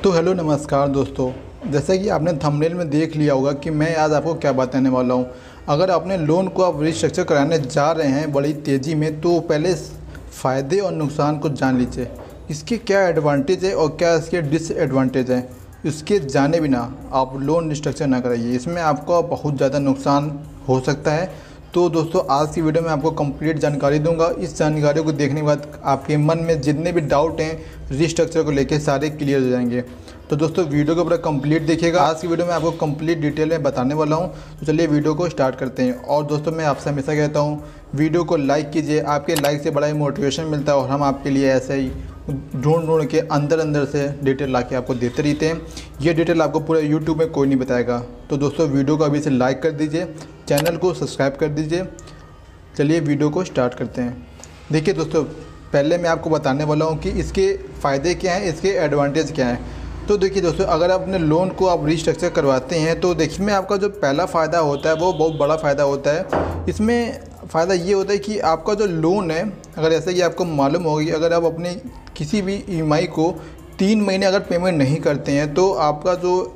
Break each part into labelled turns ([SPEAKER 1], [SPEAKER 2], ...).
[SPEAKER 1] तो हेलो नमस्कार दोस्तों। जैसा कि आपने थंबनेल में देख लिया होगा कि मैं आज आपको क्या बताने वाला हूं। अगर अपने लोन को आप रिस्ट्रक्चर कराने जा रहे हैं बड़ी तेज़ी में, तो पहले फ़ायदे और नुकसान को जान लीजिए। इसके क्या एडवांटेज है और क्या इसके डिसएडवांटेज है, इसके जाने बिना आप लोन रिस्ट्रक्चर ना कराइए। इसमें आपका बहुत ज़्यादा नुकसान हो सकता है। तो दोस्तों, आज की वीडियो में आपको कंप्लीट जानकारी दूंगा। इस जानकारी को देखने के बाद आपके मन में जितने भी डाउट हैं रिस्ट्रक्चर को लेकर सारे क्लियर हो जाएंगे। तो दोस्तों, वीडियो को पूरा कंप्लीट देखिएगा। आज की वीडियो में आपको कंप्लीट डिटेल में बताने वाला हूं। तो चलिए वीडियो को स्टार्ट करते हैं। और दोस्तों, मैं आपसे हमेशा कहता हूं, वीडियो को लाइक कीजिए। आपके लाइक से बड़ा ही मोटिवेशन मिलता है और हम आपके लिए ऐसे ही ढूंढ के अंदर से डिटेल ला के आपको देते रहते हैं। ये डिटेल आपको पूरे यूट्यूब में कोई नहीं बताएगा। तो दोस्तों, वीडियो को अभी से लाइक कर दीजिए, चैनल को सब्सक्राइब कर दीजिए। चलिए वीडियो को स्टार्ट करते हैं। देखिए दोस्तों, पहले मैं आपको बताने वाला हूँ कि इसके फ़ायदे क्या हैं, इसके एडवांटेज क्या हैं। तो देखिए दोस्तों, अगर आप अपने लोन को आप रिस्ट्रक्चर करवाते हैं तो देखिए में आपका जो पहला फ़ायदा होता है वो बहुत बड़ा फ़ायदा होता है। इसमें फ़ायदा ये होता है कि आपका जो लोन है, अगर जैसे कि आपको मालूम होगी, अगर आप अपने किसी भी ईएमआई को 3 महीने अगर पेमेंट नहीं करते हैं तो आपका जो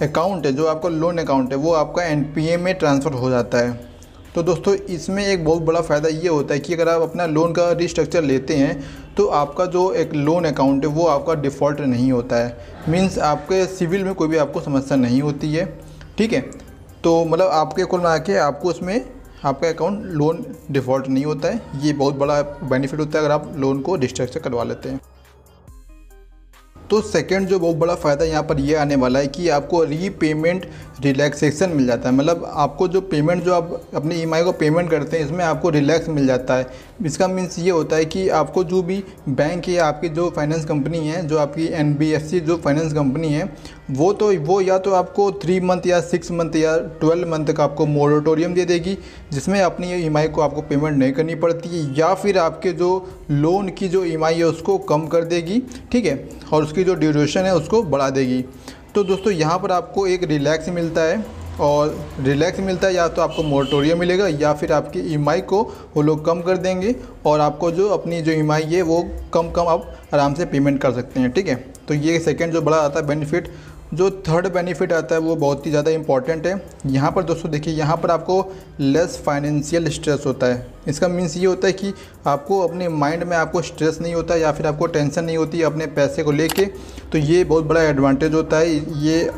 [SPEAKER 1] अकाउंट है, जो आपका लोन अकाउंट है, वो आपका एनपीए में ट्रांसफ़र हो जाता है। तो दोस्तों, इसमें एक बहुत बड़ा फ़ायदा ये होता है कि अगर आप अपना लोन का रिस्ट्रक्चर लेते हैं तो आपका जो एक लोन अकाउंट है वो आपका डिफ़ॉल्ट नहीं होता है। मींस आपके सिविल में कोई भी आपको समस्या नहीं होती है। ठीक है, तो मतलब आपके कुल मिला के आपको उसमें आपका अकाउंट लोन डिफ़ॉल्ट नहीं होता है। ये बहुत बड़ा बेनिफिट होता है अगर आप लोन को रिस्ट्रक्चर करवा लेते हैं। तो सेकंड जो बहुत बड़ा फ़ायदा यहाँ पर ये आने वाला है कि आपको रीपेमेंट रिलैक्सेशन मिल जाता है। मतलब आपको जो पेमेंट जो आप अपनी ईएमआई को पेमेंट करते हैं, इसमें आपको रिलैक्स मिल जाता है। इसका मीन्स ये होता है कि आपको जो भी बैंक या आपकी जो फाइनेंस कंपनी है, जो आपकी एनबीएफसी जो फाइनेंस कंपनी है, वो या तो आपको 3 मंथ या 6 मंथ या 12 मंथ का आपको मोरेटोरियम दे देगी, जिसमें अपनी ईएमआई को आपको पेमेंट नहीं करनी पड़ती है, या फिर आपके जो लोन की जो ईएमआई है उसको कम कर देगी। ठीक है, और उसकी जो ड्यूरेशन है उसको बढ़ा देगी। तो दोस्तों, यहाँ पर आपको एक रिलैक्स मिलता है, और रिलैक्स मिलता है या तो आपको मोरेटोरियम मिलेगा या फिर आपकी ईएमआई को वो लोग कम कर देंगे और आपको जो अपनी जो ईएमआई है वो कम आप आराम से पेमेंट कर सकते हैं। ठीक है, तो ये सेकंड जो बड़ा आता है बेनिफिट। जो थर्ड बेनिफिट आता है वो बहुत ही ज़्यादा इंपॉर्टेंट है। यहाँ पर दोस्तों देखिए, यहाँ पर आपको लेस फाइनेंशियल स्ट्रेस होता है। इसका मीन्स ये होता है कि आपको अपने माइंड में आपको स्ट्रेस नहीं होता या फिर आपको टेंशन नहीं होती अपने पैसे को लेके। तो ये बहुत बड़ा एडवांटेज होता है। ये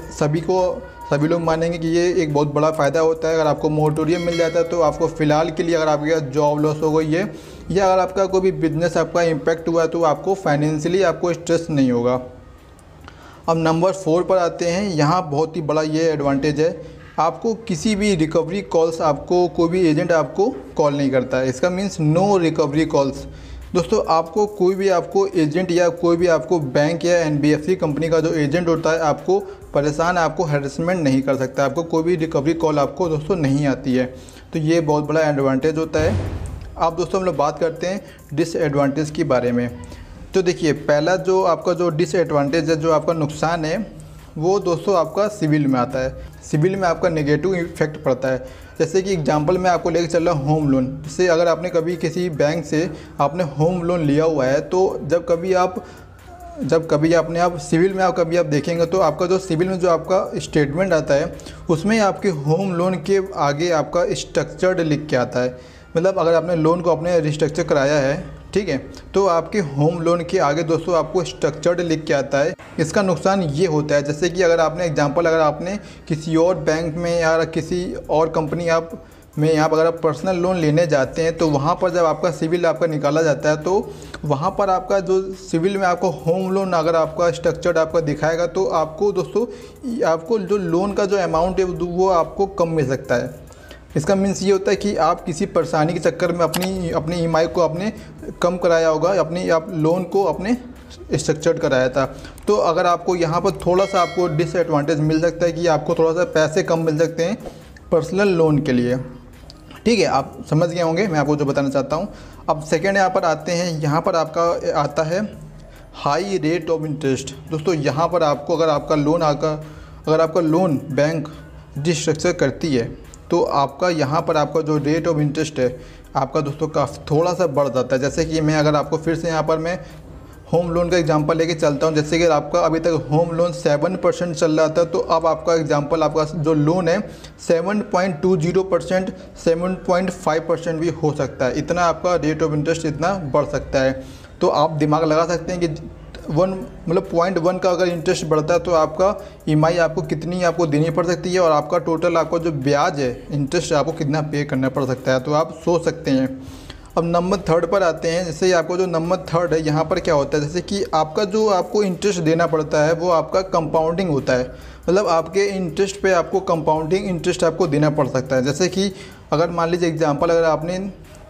[SPEAKER 1] सभी लोग मानेंगे कि ये एक बहुत बड़ा फ़ायदा होता है। अगर आपको मोरेटोरियम मिल जाता है तो आपको फ़िलहाल के लिए, अगर आपके जॉब लॉस हो गई है या अगर आपका कोई भी बिजनेस आपका इम्पैक्ट हुआ है, तो आपको फाइनेंशियली आपको स्ट्रेस नहीं होगा। अब नंबर 4 पर आते हैं। यहाँ बहुत ही बड़ा ये एडवांटेज है, आपको किसी भी रिकवरी कॉल्स, आपको कोई भी एजेंट आपको कॉल नहीं करता है। इसका मीन्स नो रिकवरी कॉल्स। दोस्तों, आपको कोई भी आपको एजेंट या कोई भी आपको बैंक या एनबीएफसी कंपनी का जो एजेंट होता है आपको परेशान, आपको हैरेसमेंट नहीं कर सकता। आपको कोई भी रिकवरी कॉल आपको दोस्तों नहीं आती है। तो ये बहुत बड़ा एडवांटेज होता है। अब दोस्तों, हम लोग बात करते हैं डिसएडवांटेज के बारे में। तो देखिए, पहला जो आपका जो डिसएडवांटेज है, जो आपका नुकसान है, वो दोस्तों आपका सिविल में आता है। सिविल में आपका नेगेटिव इफेक्ट पड़ता है। जैसे कि एग्जांपल मैं आपको लेकर चल रहा हूँ होम लोन। जैसे अगर आपने कभी किसी बैंक से आपने होम लोन लिया हुआ है, तो जब कभी आप सिविल में कभी आप देखेंगे तो आपका जो सिविल में जो आपका स्टेटमेंट आता है उसमें आपके होम लोन के आगे आपका स्ट्रक्चर्ड लिख के आता है। मतलब अगर आपने लोन को अपने रिस्ट्रक्चर कराया है, ठीक है, तो आपके होम लोन के आगे दोस्तों आपको स्ट्रक्चर्ड लिख के आता है। इसका नुकसान ये होता है, जैसे कि अगर आपने किसी और बैंक में या किसी और कंपनी में अगर आप पर्सनल लोन लेने जाते हैं, तो वहाँ पर जब आपका सिविल आपका निकाला जाता है, तो वहाँ पर आपका जो सिविल में आपको होम लोन अगर आपका स्ट्रक्चर्ड आपका दिखाएगा, तो आपको दोस्तों आपको जो लोन का जो अमाउंट है वो आपको कम मिल सकता है। इसका मीन्स ये होता है कि आप किसी परेशानी के चक्कर में अपनी ईएमआई को आपने कम कराया होगा, आप लोन को अपने स्ट्रक्चर्ड कराया था। तो अगर आपको यहाँ पर थोड़ा सा आपको डिसएडवांटेज मिल सकता है कि आपको थोड़ा सा पैसे कम मिल सकते हैं पर्सनल लोन के लिए। ठीक है, आप समझ गए होंगे मैं आपको जो बताना चाहता हूँ। अब सेकेंड यहाँ पर आते हैं। यहाँ पर आपका आता है हाई रेट ऑफ इंटरेस्ट। दोस्तों, यहाँ पर आपको अगर आपका लोन बैंक रिस्ट्रक्चर करती है, तो आपका यहाँ पर आपका जो रेट ऑफ इंटरेस्ट है आपका दोस्तों का थोड़ा सा बढ़ जाता है। जैसे कि मैं अगर आपको फिर से यहाँ पर मैं होम लोन का एग्जांपल लेके चलता हूँ। जैसे कि आपका अभी तक होम लोन 7% चल रहा था, तो अब आपका एग्जांपल आपका जो लोन है 7.20%, 7.5% भी हो सकता है। इतना आपका रेट ऑफ इंटरेस्ट इतना बढ़ सकता है। तो आप दिमाग लगा सकते हैं कि 0.1 का अगर इंटरेस्ट बढ़ता है तो आपका ईएमआई आपको कितनी आपको देनी पड़ सकती है, और आपका टोटल आपका जो ब्याज है इंटरेस्ट आपको कितना पे करना पड़ सकता है। तो आप सोच सकते हैं। अब नंबर 3 पर आते हैं। जैसे आपको जो नंबर 3 है, यहाँ पर क्या होता है, जैसे कि आपका जो आपको इंटरेस्ट देना पड़ता है वो आपका कंपाउंडिंग होता है। मतलब आपके इंटरेस्ट पे आपको कंपाउंडिंग इंटरेस्ट आपको देना पड़ सकता है। जैसे कि अगर मान लीजिए एग्जांपल, अगर आपने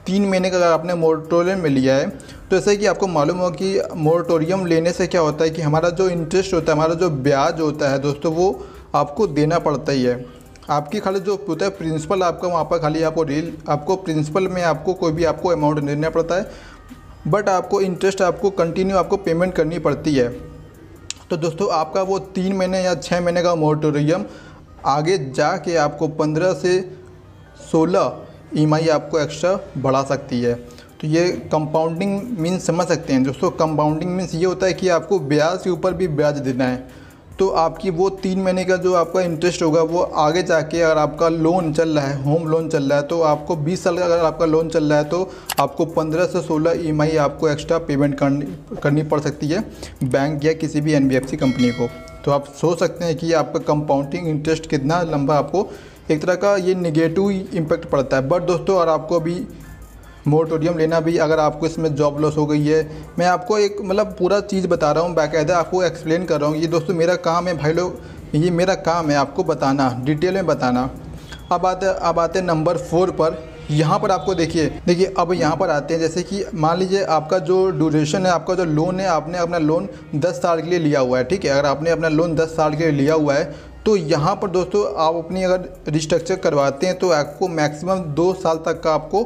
[SPEAKER 1] 3 महीने का अगर आपने मोरेटोरियम में लिया है, तो जैसे कि आपको मालूम हो कि मोरेटोरियम लेने से क्या होता है कि हमारा जो इंटरेस्ट होता है, हमारा जो ब्याज होता है दोस्तों, वो आपको देना पड़ता ही है। आपकी खाली जो होता है प्रिंसिपल आपका वहाँ पर खाली आपको प्रिंसिपल में आपको कोई भी आपको अमाउंट देना पड़ता है, बट आपको इंटरेस्ट आपको कंटिन्यू आपको पेमेंट करनी पड़ती है। तो दोस्तों आपका वो 3 महीने या 6 महीने का मोरेटोरियम आगे जाके आपको 15 से 16 ईएमआई आपको एक्स्ट्रा बढ़ा सकती है। तो ये कंपाउंडिंग मीन्स समझ सकते हैं दोस्तों। कंपाउंडिंग मीन्स ये होता है कि आपको ब्याज के ऊपर भी ब्याज देना है। तो आपकी वो 3 महीने का जो आपका इंटरेस्ट होगा वो आगे जाके, अगर आपका लोन चल रहा है, होम लोन चल रहा है, तो आपको 20 साल का अगर आपका लोन चल रहा है तो आपको 15 से 16 ईएमआई आपको एक्स्ट्रा पेमेंट करनी पड़ सकती है बैंक या किसी भी एनबीएफसी कंपनी को। तो आप सोच सकते हैं कि आपका कंपाउंडिंग इंटरेस्ट कितना लंबा आपको एक तरह का ये नेगेटिव इम्पैक्ट पड़ता है। बट दोस्तों अगर आपको अभी मोरेटोरियम लेना भी, अगर आपको इसमें जॉब लॉस हो गई है, मैं आपको एक मतलब पूरा चीज़ बता रहा हूँ, बाकायदा आपको एक्सप्लेन कर रहा हूँ। ये दोस्तों मेरा काम है भाई लोग, ये मेरा काम है आपको बताना, डिटेल में बताना। अब आते हैं नंबर 4 पर। यहाँ पर आपको देखिए अब यहाँ पर आते हैं। जैसे कि मान लीजिए आपका जो ड्यूरेशन है, आपका जो लोन है, आपने अपना लोन 10 साल के लिए लिया हुआ है, ठीक है। अगर आपने अपना लोन 10 साल के लिए लिया हुआ है, तो यहाँ पर दोस्तों आप अपनी अगर रिस्ट्रक्चर करवाते हैं तो आपको मैक्सिमम 2 साल तक का आपको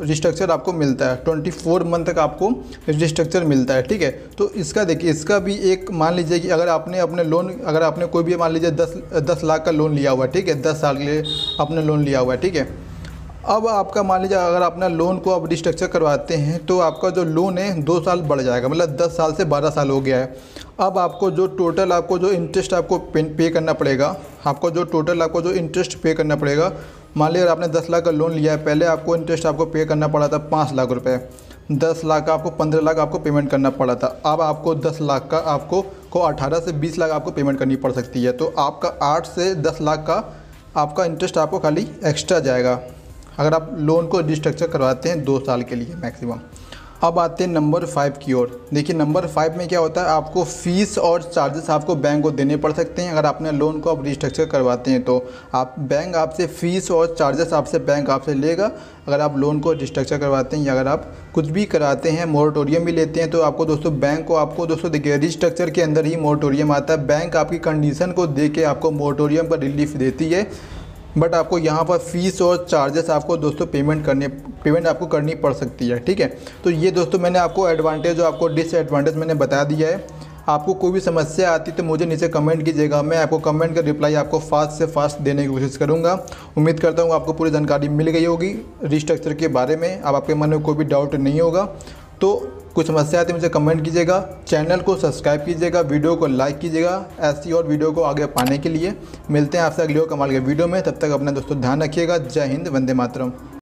[SPEAKER 1] रिस्ट्रक्चर आपको मिलता है। 24 मंथ तक आपको रिस्ट्रक्चर मिलता है, ठीक है। तो इसका देखिए, इसका भी एक मान लीजिए कि अगर आपने अपने लोन, अगर आपने कोई भी मान लीजिए 10 लाख का लोन लिया हुआ है, ठीक है, 10 साल के लिए आपने लोन लिया हुआ है, ठीक है। अब आपका मान लीजिए अगर अपना लोन को आप रिस्ट्रक्चर करवाते हैं तो आपका जो लोन है 2 साल बढ़ जाएगा, मतलब 10 साल से 12 साल हो गया है। अब आपको जो टोटल आपको जो इंटरेस्ट आपको पे करना पड़ेगा, आपको जो टोटल आपको जो इंटरेस्ट पे करना पड़ेगा, मान लीजिए आपने 10 लाख का लोन लिया है, पहले आपको इंटरेस्ट आपको पे करना पड़ा था 5 लाख रुपये, 10 लाख का आपको 15 लाख आपको पेमेंट करना पड़ा था। अब आपको 10 लाख का आपको 18 से 20 लाख आपको पेमेंट करनी पड़ सकती है। तो आपका 8 से 10 लाख का आपका इंटरेस्ट आपको खाली एक्स्ट्रा जाएगा अगर आप लोन को रिस्ट्रक्चर करवाते हैं 2 साल के लिए मैक्सिमम। अब आते हैं नंबर 5 की ओर। देखिए नंबर 5 में क्या होता है, आपको फ़ीस और चार्जेस आपको बैंक को देने पड़ सकते हैं। अगर आपने लोन को आप रिस्ट्रक्चर करवाते हैं तो आप बैंक आपसे फ़ीस और चार्जेस बैंक आपसे लेगा। अगर आप लोन को रिस्ट्रक्चर करवाते हैं या अगर आप कुछ भी कराते हैं, मोरेटोरियम भी लेते हैं, तो आपको दोस्तों बैंक को आपको दोस्तों देखिए रिस्ट्रक्चर के अंदर ही मोरेटोरियम आता है। बैंक आपकी कंडीशन को देख के आपको मोरेटोरियम का रिलीफ देती है, बट आपको यहाँ पर फ़ीस और चार्जेस आपको दोस्तों पेमेंट आपको करनी पड़ सकती है, ठीक है। तो ये दोस्तों मैंने आपको एडवांटेज और आपको डिसएडवांटेज मैंने बता दिया है। आपको कोई भी समस्या आती तो मुझे नीचे कमेंट कीजिएगा, मैं आपको कमेंट का रिप्लाई आपको फास्ट से फास्ट देने की कोशिश करूँगा। उम्मीद करता हूँ आपको पूरी जानकारी मिल गई होगी रिस्ट्रक्चर के बारे में। अब आपके मन में कोई भी डाउट नहीं होगा, तो कुछ समस्या आती है मुझे कमेंट कीजिएगा। चैनल को सब्सक्राइब कीजिएगा, वीडियो को लाइक कीजिएगा ऐसी और वीडियो को आगे पाने के लिए। मिलते हैं आपसे अगली और कमाल के वीडियो में, तब तक अपना दोस्तों ध्यान रखिएगा। जय हिंद, वंदे मातरम।